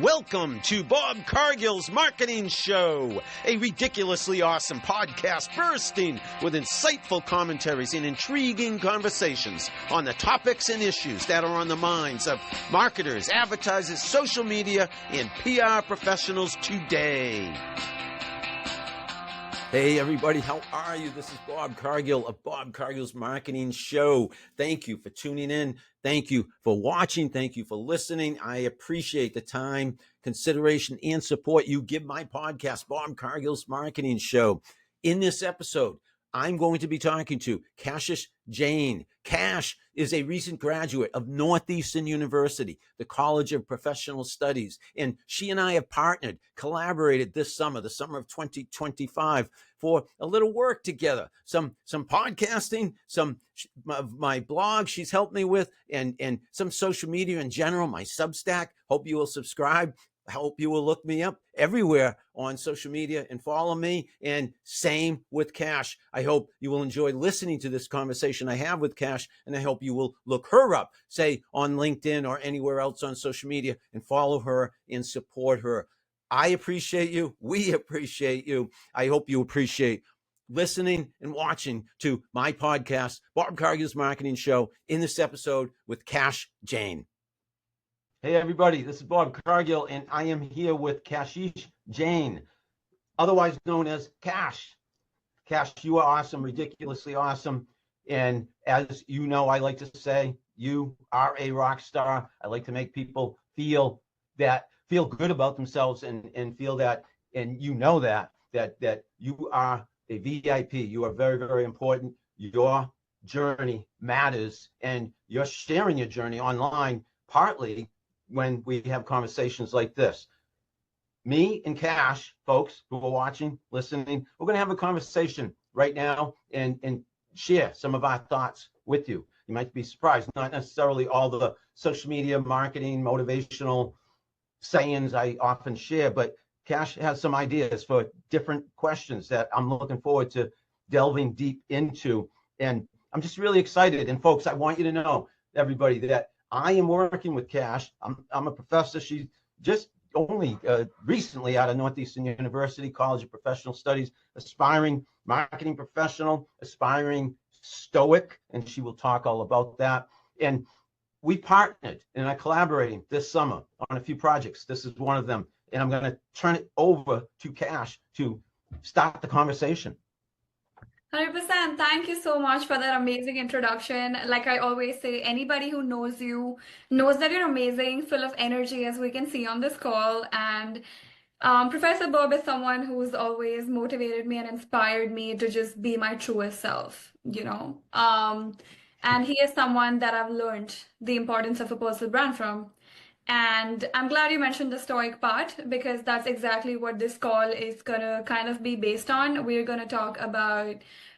Welcome to Bob Cargill's Marketing Show, a ridiculously awesome podcast bursting with insightful commentaries and intriguing conversations on the topics and issues that are on the minds of marketers, advertisers, social media, and PR professionals today. Hey everybody, how are you? This is Bob Cargill of Bob Cargill's Marketing Show. Thank you for tuning in. Thank you for watching. Thank you for listening. I appreciate the time, consideration, and support you give my podcast, Bob Cargill's Marketing Show. In this episode, I'm going to be talking to Kashish Jain. Kash is a recent graduate of Northeastern University, the College of Professional Studies, and she and I have partnered, collaborated this summer, the summer of 2025, for a little work together, some podcasting, some of my blog she's helped me with, and some social media in general, my Substack. Hope you will subscribe. I hope you will look me up everywhere on social media and follow me. And same with Kash. I hope you will enjoy listening to this conversation I have with Kash, and I hope you will look her up, say on LinkedIn or anywhere else on social media, and follow her and support her. I appreciate you. We appreciate you. I hope you appreciate listening and watching to my podcast, Bob Cargill's Marketing Show, in this episode with Kash Jain. Hey everybody, this is Bob Cargill, and I am here with Kashish Jain, otherwise known as Kash. Kash, you are awesome, ridiculously awesome, and as you know, I like to say, you are a rock star. I like to make people feel good about themselves and feel that, and you know that you are a VIP. You are very, very important. Your journey matters, and you're sharing your journey online partly when we have conversations like this. Me and Kash, folks who are watching, listening, we're going to have a conversation right now and share some of our thoughts with you. You might be surprised, not necessarily all the social media marketing, motivational sayings I often share, but Kash has some ideas for different questions that I'm looking forward to delving deep into. And I'm just really excited. And folks, I want you to know, everybody, that I am working with Kash. I'm a professor. She's just only recently out of Northeastern University, College of Professional Studies, aspiring marketing professional, aspiring stoic, and she will talk all about that. And we partnered and are collaborating this summer on a few projects. This is one of them. And I'm going to turn it over to Kash to start the conversation. 100%. Thank you so much for that amazing introduction. Like I always say, anybody who knows you knows that you're amazing, full of energy, as we can see on this call. And Professor Bob is someone who's always motivated me and inspired me to just be my truest self, and he is someone that I've learned the importance of a personal brand from. And I'm glad you mentioned the stoic part, because that's exactly what this call is going to kind of be based on. We're going to talk about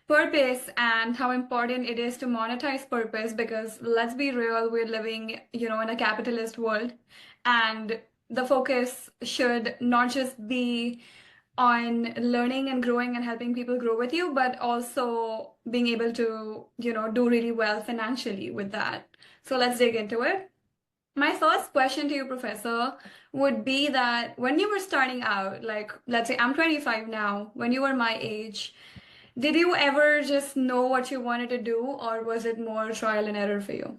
purpose and how important it is to monetize purpose, because let's be real, we're living, in a capitalist world, and the focus should not just be on learning and growing and helping people grow with you, but also being able to, do really well financially with that. So let's dig into it. My first question to you, Professor, would be that when you were starting out, like, let's say I'm 25 now, when you were my age, did you ever just know what you wanted to do, or was it more trial and error for you?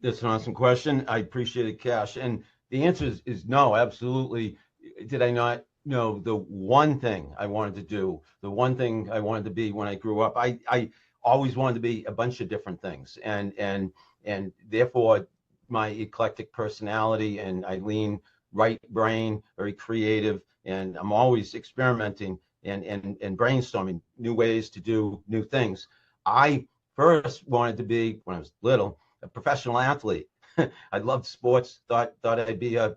That's an awesome question. I appreciate it, Kash. And the answer is no, absolutely. Did I not know the one thing I wanted to do, the one thing I wanted to be when I grew up? I always wanted to be a bunch of different things. And therefore, my eclectic personality, and I lean right brain, very creative, and I'm always experimenting and brainstorming new ways to do new things. I first wanted to be, when I was little, a professional athlete. I loved sports, thought I'd be a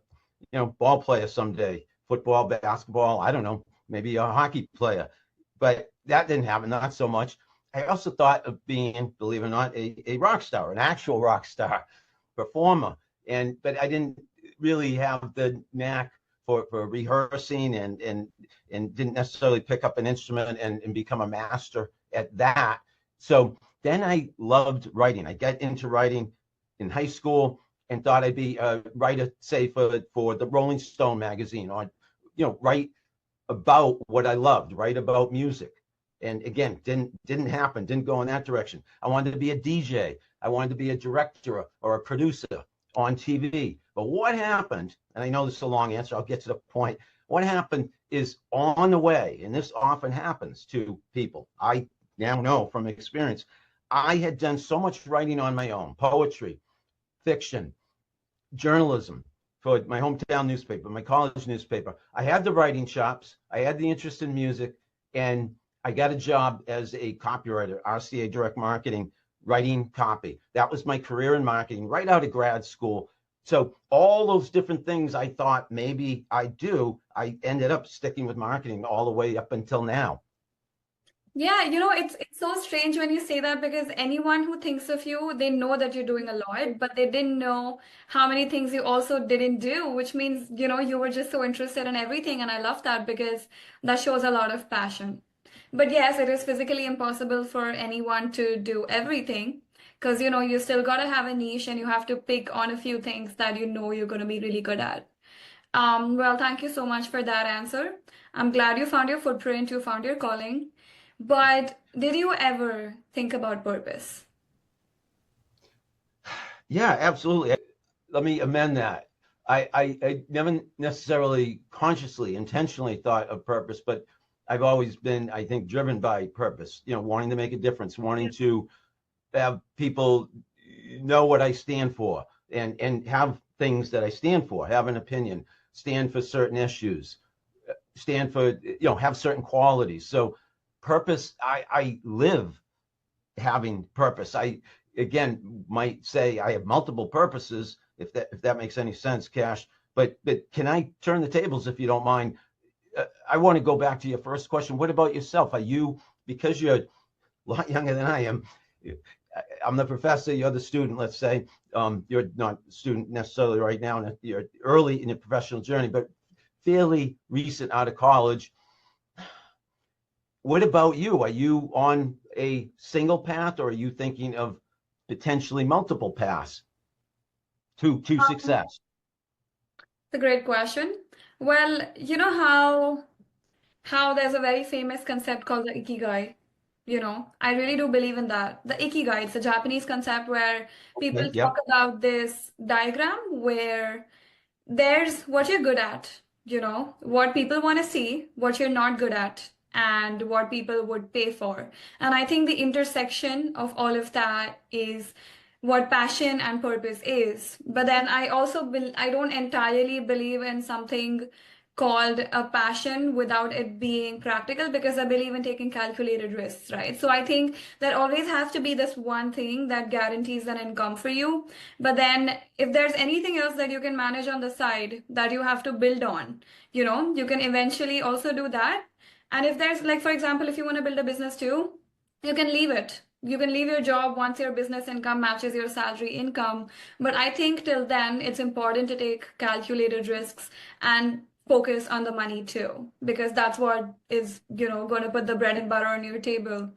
ball player someday, football, basketball, I don't know, maybe a hockey player. But that didn't happen, not so much. I also thought of being, believe it or not, a rock star, an actual rock star performer, but I didn't really have the knack for rehearsing and didn't necessarily pick up an instrument and become a master at that. So then I loved writing. I got into writing in high school, and thought I'd be a writer, say for the Rolling Stone magazine, or write about what I loved, write about music. And again, didn't happen, didn't go in that direction. I wanted to be a DJ. I wanted to be a director or a producer on TV. But what happened, and I know this is a long answer, I'll get to the point. What happened is, on the way, and this often happens to people, I now know from experience, I had done so much writing on my own, poetry, fiction, journalism, for my hometown newspaper, my college newspaper. I had the writing chops, I had the interest in music, and I got a job as a copywriter, RCA Direct Marketing, writing copy. That was my career in marketing right out of grad school. So all those different things I thought maybe I'd do, I ended up sticking with marketing all the way up until now. Yeah, it's so strange when you say that, because anyone who thinks of you, they know that you're doing a lot, but they didn't know how many things you also didn't do, which means, you were just so interested in everything. And I love that, because that shows a lot of passion. But yes, it is physically impossible for anyone to do everything, because, you still got to have a niche, and you have to pick on a few things that you're going to be really good at. Well, thank you so much for that answer. I'm glad you found your footprint, you found your calling. But did you ever think about purpose? Yeah, absolutely. Let me amend that. I never necessarily consciously, intentionally thought of purpose, but I've always been, I think, driven by purpose, wanting to make a difference, wanting to have people know what I stand for, and have things that I stand for, have an opinion, stand for certain issues, stand for, have certain qualities. So purpose, I live having purpose. I, again, might say I have multiple purposes, if that makes any sense, Cash. But can I turn the tables, if you don't mind? I want to go back to your first question. What about yourself? Are you, because you're a lot younger than I am, I'm the professor, you're the student, let's say. You're not a student necessarily right now, you're early in your professional journey, but fairly recent out of college. What about you? Are you on a single path, or are you thinking of potentially multiple paths to success? It's a great question. Well, you know how there's a very famous concept called the ikigai. I really do believe in that. The ikigai, it's a Japanese concept where people Okay, talk yep. about this diagram where there's what you're good at, what people want to see, what you're not good at, and what people would pay for. And I think the intersection of all of that is what passion and purpose is. But then I don't entirely believe in something called a passion without it being practical, because I believe in taking calculated risks, right? So I think there always has to be this one thing that guarantees an income for you. But then if there's anything else that you can manage on the side that you have to build on, you can eventually also do that. And if there's, like, for example, if you want to build a business too, you can leave it. You can leave your job once your business income matches your salary income. But I think till then, it's important to take calculated risks and focus on the money too, because that's what is, going to put the bread and butter on your table.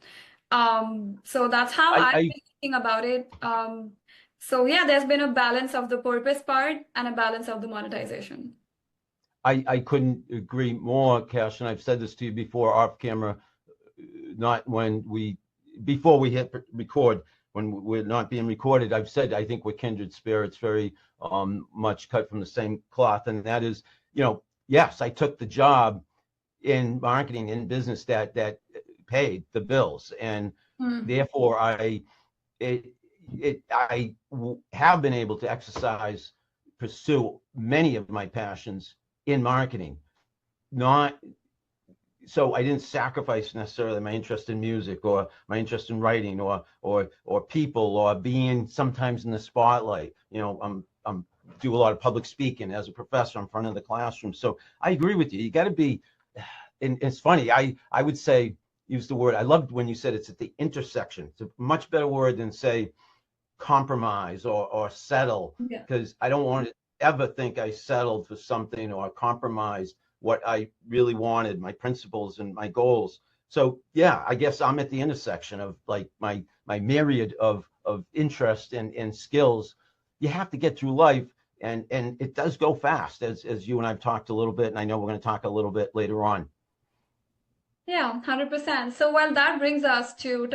So that's how I, I've I been thinking about it. So yeah, there's been a balance of the purpose part and a balance of the monetization. I couldn't agree more, Cash, and I've said this to you before off camera, not when we, before we hit record, when we're not being recorded. I've said I think we're kindred spirits, very much cut from the same cloth, and that is, yes, I took the job in marketing, in business, that paid the bills, and Hmm. therefore it, I have been able to pursue many of my passions in marketing. Not so I didn't sacrifice necessarily my interest in music, or my interest in writing, or people, or being sometimes in the spotlight. I'm do a lot of public speaking as a professor in front of the classroom. So I agree with you. You got to be, and it's funny. I would say, use the word. I loved when you said it's at the intersection. It's a much better word than, say, compromise or settle, Yeah. because I don't want to ever think I settled for something or compromised what I really wanted, my principles and my goals. So yeah, I guess I'm at the intersection of, like, my myriad of interest and skills. you have to get through life, and it does go fast, as you and I've talked a little bit, and I know we're going to talk a little bit later on. Yeah, 100%. So, well, that brings us to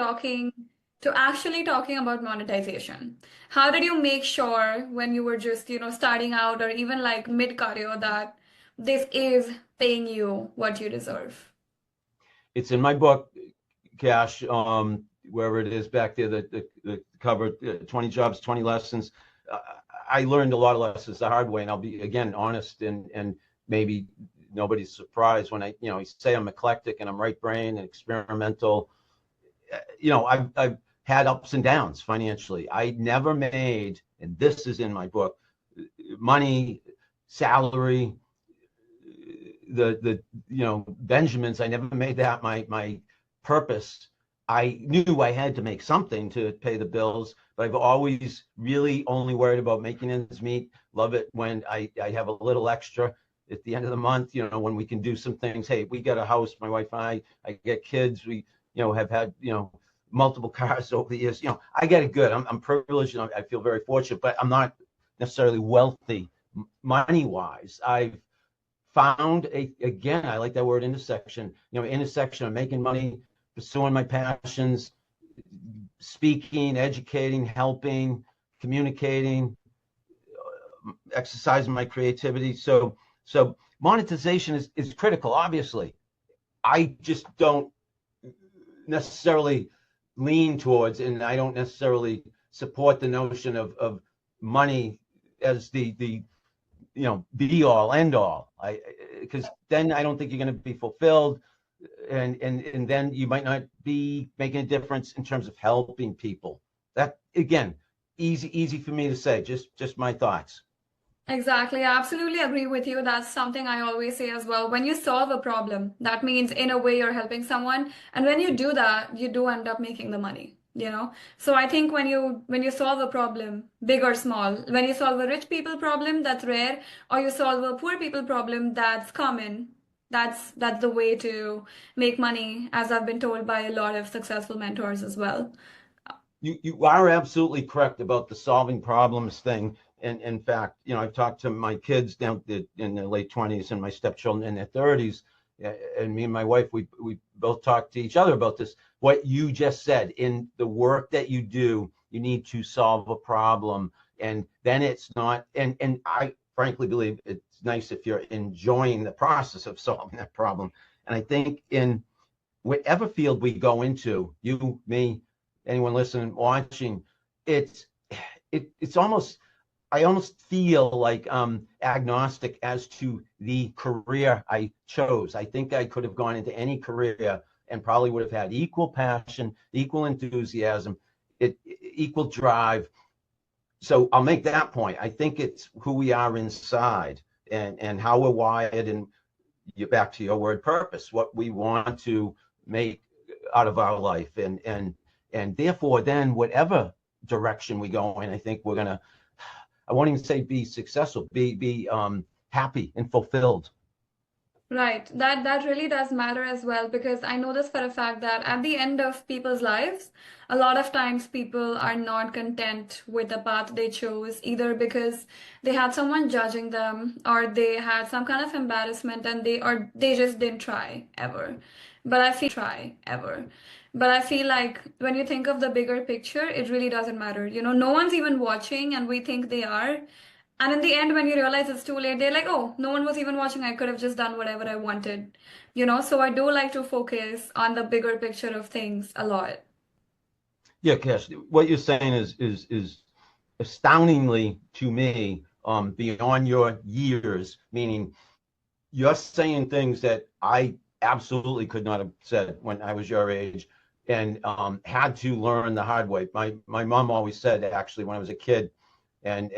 actually talking about monetization. How did you make sure when you were just, starting out or even like mid-career that this is paying you what you deserve? It's in my book, Cash, wherever it is back there, the cover, 20 jobs, 20 lessons. Uh, I learned a lot of lessons the hard way, and I'll be, again, honest, and maybe nobody's surprised when I, say I'm eclectic and I'm right brain and experimental. I've had ups and downs financially. I never made, and this is in my book, money, salary, the Benjamins. I never made that my purpose. I knew I had to make something to pay the bills, but I've always really only worried about making ends meet. Love it when I have a little extra at the end of the month, when we can do some things. Hey, we got a house, my wife and I get kids. We, have had, multiple cars over the years. I get it good. I'm privileged, and I feel very fortunate, but I'm not necessarily wealthy money wise. I've found again, I like that word, intersection, intersection of making money, pursuing my passions, speaking, educating, helping, communicating, exercising my creativity. So monetization is critical, obviously. I just don't necessarily lean towards, and I don't necessarily support the notion of money as the be all end all. Because then I don't think you're going to be fulfilled, and then you might not be making a difference in terms of helping people. That, again, easy for me to say. Just my thoughts. Exactly. I absolutely agree with you. That's something I always say as well. When you solve a problem, that means in a way you're helping someone. And when you do that, you do end up making the money. So I think when you solve a problem, big or small, when you solve a rich people problem, that's rare, or you solve a poor people problem, that's common. That's the way to make money, as I've been told by a lot of successful mentors as well. You are absolutely correct about the solving problems thing. And in fact, I've talked to my kids down in their late 20s and my stepchildren in their 30s. And me and my wife, we both talked to each other about this. What you just said, in the work that you do, you need to solve a problem. And then it's not, and I frankly believe it's nice if you're enjoying the process of solving that problem. And I think in whatever field we go into, you, me, anyone listening, watching, it's almost, I almost feel like agnostic as to the career I chose. I think I could have gone into any career and probably would have had equal passion, equal enthusiasm, equal drive. So I'll make that point. I think it's who we are inside, and how we're wired, and you're back to your word, purpose, what we want to make out of our life. And therefore, then whatever direction we go in, I think we're going to, I won't even say be successful, be happy and fulfilled. Right. That really does matter as well, because I know this for a fact that at the end of people's lives, a lot of times people are not content with the path they chose, either because they had someone judging them, or they had some kind of embarrassment, and they just didn't try ever. But I feel like when you think of the bigger picture, it really doesn't matter. No one's even watching, and we think they are. And in the end, when you realize it's too late, they're like, oh, no one was even watching. I could have just done whatever I wanted. So I do like to focus on the bigger picture of things a lot. Yeah, Cash, what you're saying is astoundingly to me, beyond your years, meaning you're saying things that I absolutely could not have said when I was your age, and had to learn the hard way. My mom always said, actually, when I was a kid, and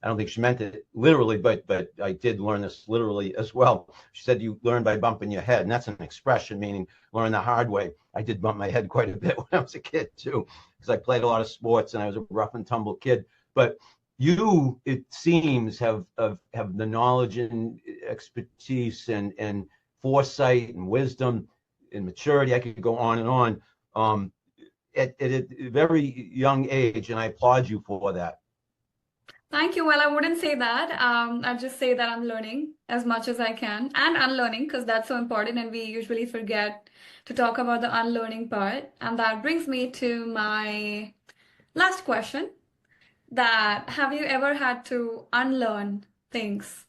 I don't think she meant it literally, but I did learn this literally as well. She said, you learn by bumping your head, and that's an expression meaning learn the hard way. I did bump my head quite a bit when I was a kid too, because I played a lot of sports and I was a rough and tumble kid. But you, it seems, have the knowledge and expertise and foresight and wisdom and maturity. I could go on and on, at a very young age, and I applaud you for that. Thank you. Well, I wouldn't say that. I'd just say that I'm learning as much as I can and unlearning because that's so important, and we usually forget to talk about the unlearning part. And that brings me to my last question, that have you ever had to unlearn things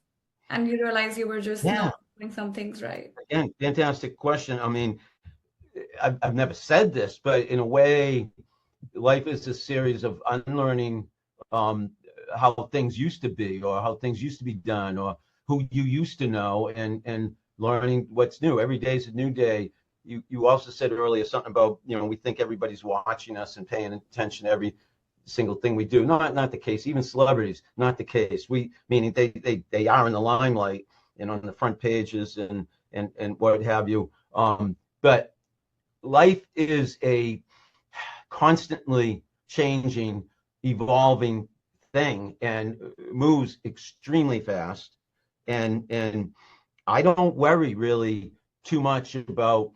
and you realize you were just Yeah. not doing some things right? Again, fantastic question. I mean, I've never said this, but in a way, life is a series of unlearning um, how things used to be, or how things used to be done, or who you used to know, and learning what's new. Every day is a new day. You also said earlier something about, we think everybody's watching us and paying attention to every single thing we do. Not the case. Even celebrities, not the case. We meaning they are in the limelight and on the front pages and what have you. But life is a constantly changing, evolving thing and moves extremely fast. And I don't worry really too much about,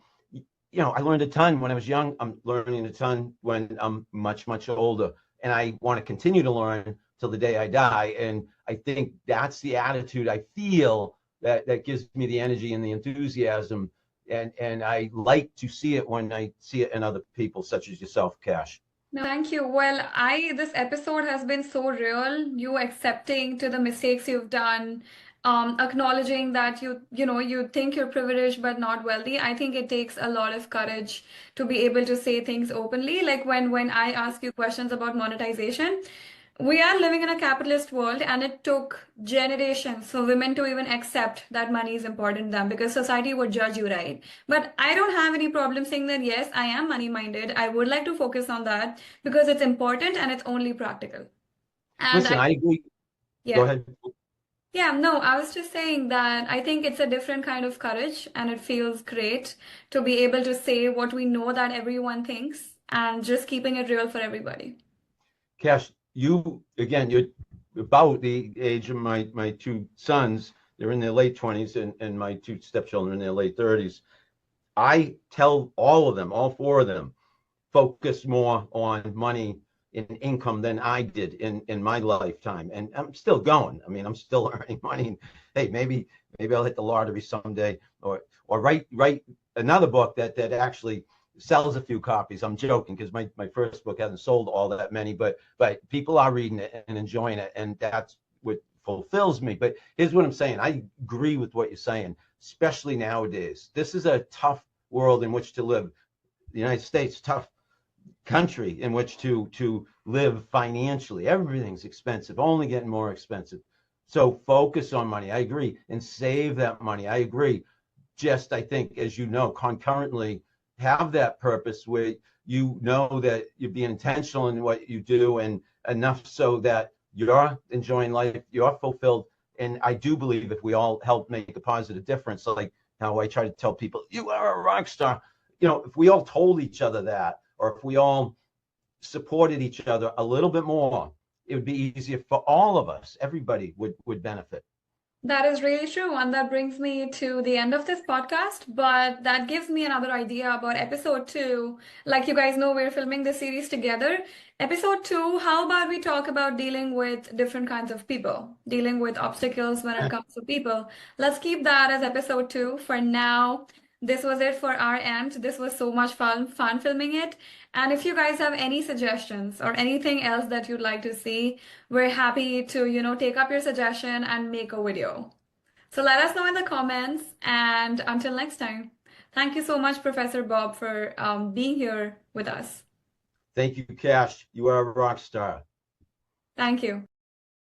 I learned a ton when I was young. I'm learning a ton when I'm much, much older. And I want to continue to learn till the day I die. And I think that's the attitude I feel that gives me the energy and the enthusiasm. And I like to see it when I see it in other people, such as yourself, Cash. No, thank you. Well, I this episode has been so real. You accepting to the mistakes you've done, acknowledging that you think you're privileged but not wealthy. I think it takes a lot of courage to be able to say things openly. Like when I ask you questions about monetization, we are living in a capitalist world, and it took generations for women to even accept that money is important to them because society would judge you, right? But I don't have any problem saying that, yes, I am money minded. I would like to focus on that because it's important and it's only practical. And Listen, I I think, agree. Go yeah. ahead. Yeah, no, I was just saying that I think it's a different kind of courage, and it feels great to be able to say what we know that everyone thinks and just keeping it real for everybody. Cash, you're about the age of my two sons. They're in their late 20s, and my two stepchildren in their late 30s. I tell all of them, all four of them, focus more on money and income than I did in my lifetime. And I'm still going. I mean, I'm still earning money. And hey, maybe I'll hit the lottery someday, or write another book that actually sells a few copies. I'm joking because my first book hasn't sold all that many, but people are reading it and enjoying it, and that's what fulfills me. But here's what I'm saying. I agree with what you're saying, especially nowadays. This is a tough world in which to live. The United States, tough country in which to live financially. Everything's expensive, only getting more expensive. So focus on money. I agree, and save that money. I agree. Just I think, as you know, concurrently have that purpose where you know that you're being intentional in what you do, and enough so that you're enjoying life, you're fulfilled. And I do believe if we all help make a positive difference, like how I try to tell people, you are a rock star. If we all told each other that, or if we all supported each other a little bit more, it would be easier for all of us. Everybody would benefit. That is really true. And that brings me to the end of this podcast. But that gives me another idea about episode two. Like you guys know, we're filming this series together. Episode two, how about we talk about dealing with different kinds of people, dealing with obstacles when it comes to people? Let's keep that as episode two. For now, this was it for our end. This was so much fun filming it. And if you guys have any suggestions or anything else that you'd like to see, we're happy to, take up your suggestion and make a video. So let us know in the comments. And until next time, thank you so much, Professor Bob, for being here with us. Thank you, Cash. You are a rock star. Thank you.